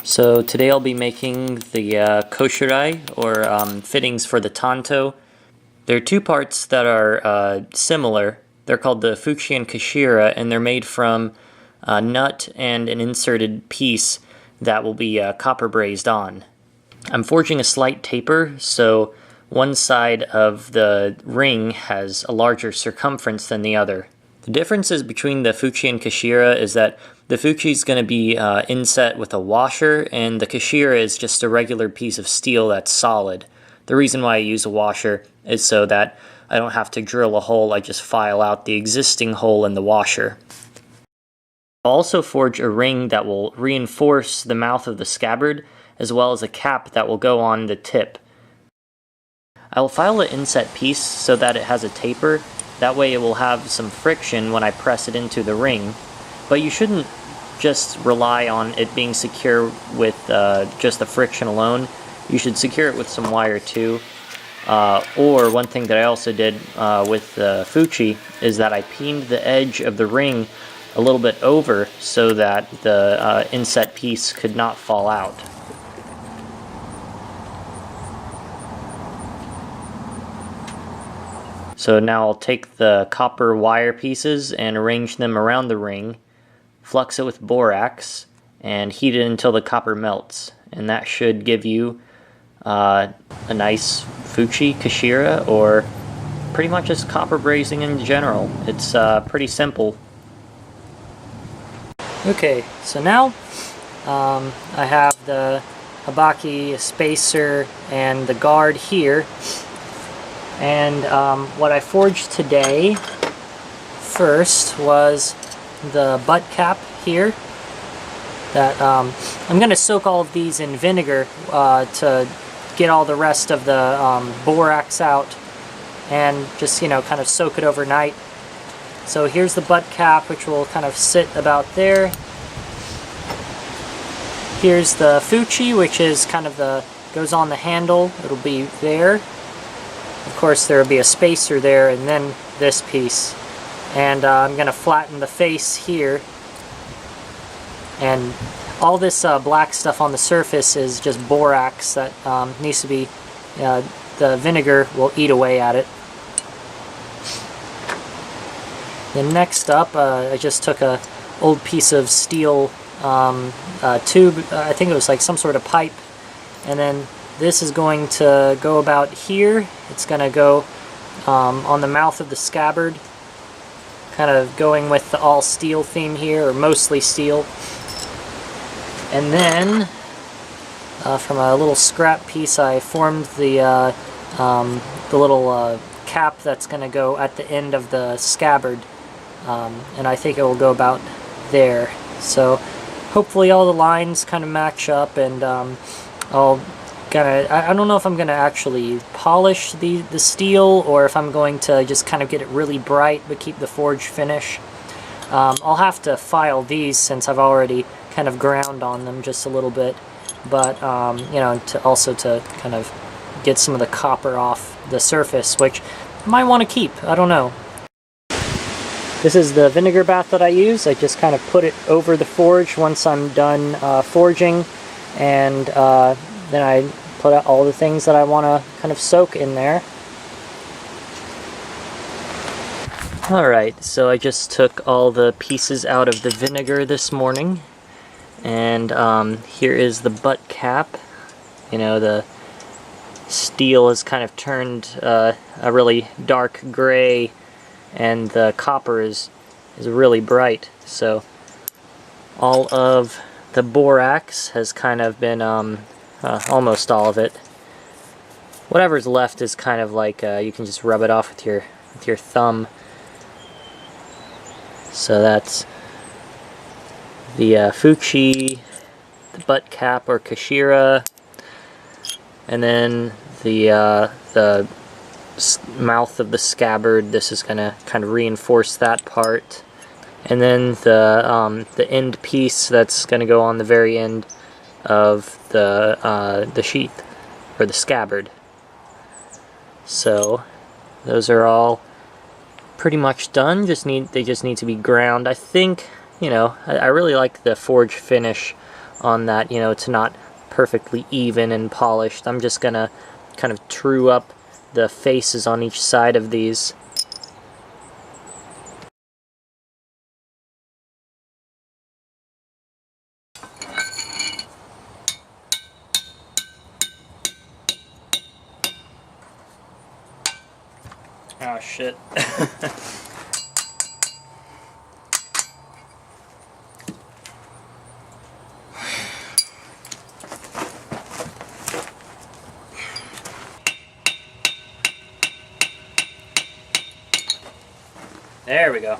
So today I'll be making the Koshirae, or fittings for the Tanto. There are two parts that are similar. They're called the Fuchi and Koshirae, and they're made from a nut and an inserted piece that will be copper brazed on. I'm forging a slight taper, so one side of the ring has a larger circumference than the other. The differences between the Fuchi and Koshirae is that the Fuchi is going to be inset with a washer, and the Koshirae is just a regular piece of steel that's solid. The reason why I use a washer is so that I don't have to drill a hole, I just file out the existing hole in the washer. I'll also forge a ring that will reinforce the mouth of the scabbard, as well as a cap that will go on the tip. I will file the inset piece so that it has a taper. That way it will have some friction when I press it into the ring. But you shouldn't just rely on it being secure with just the friction alone. You should secure it with some wire too. Or one thing that I also did with the Fuchi is that I peened the edge of the ring a little bit over so that the inset piece could not fall out. So now I'll take the copper wire pieces and arrange them around the ring, flux it with borax, and heat it until the copper melts. And that should give you a nice Fuchi, Koshirae, or pretty much just copper brazing in general. It's pretty simple. Okay, so now I have the Habaki spacer and the guard here. And what I forged today first was the butt cap here. That I'm going to soak all of these in vinegar to get all the rest of the borax out, and just, you know, kind of soak it overnight. So here's the butt cap, which will kind of sit about there. Here's the Fuchi, which is kind of goes on the handle. It'll be there. Of course, there will be a spacer there, and then this piece. And I'm going to flatten the face here. And all this black stuff on the surface is just borax that needs to be, the vinegar will eat away at it. Then next up, I just took a old piece of steel tube, I think it was like some sort of pipe, and then this is going to go about here. It's going to go on the mouth of the scabbard, kind of going with the all steel theme here, or mostly steel. And then from a little scrap piece I formed the little cap that's going to go at the end of the scabbard, and I think it will go about there. So hopefully all the lines kind of match up, and I don't know if I'm going to actually polish the steel, or if I'm going to just kind of get it really bright but keep the forge finish. I'll have to file these since I've already kind of ground on them just a little bit, but you know, to kind of get some of the copper off the surface, which I might want to keep. I don't know. This is the vinegar bath that I use. I just kind of put it over the forge once I'm done forging, and then I put out all the things that I want to kind of soak in there. Alright, so I just took all the pieces out of the vinegar this morning, and here is the butt cap. You know, the steel has kind of turned a really dark gray, and the copper is really bright, so all of the borax has kind of been almost all of it. Whatever's left is kind of like you can just rub it off with your thumb. So that's the Fuchi, the butt cap or Koshirae, and then the mouth of the scabbard. This is going to kind of reinforce that part, and then the end piece that's going to go on the very end of the sheath, or the scabbard. So those are all pretty much done. They just need to be ground. I think, you know, I really like the forge finish on that, you know, it's not perfectly even and polished. I'm just gonna kind of true up the faces on each side of these. Oh shit. There we go.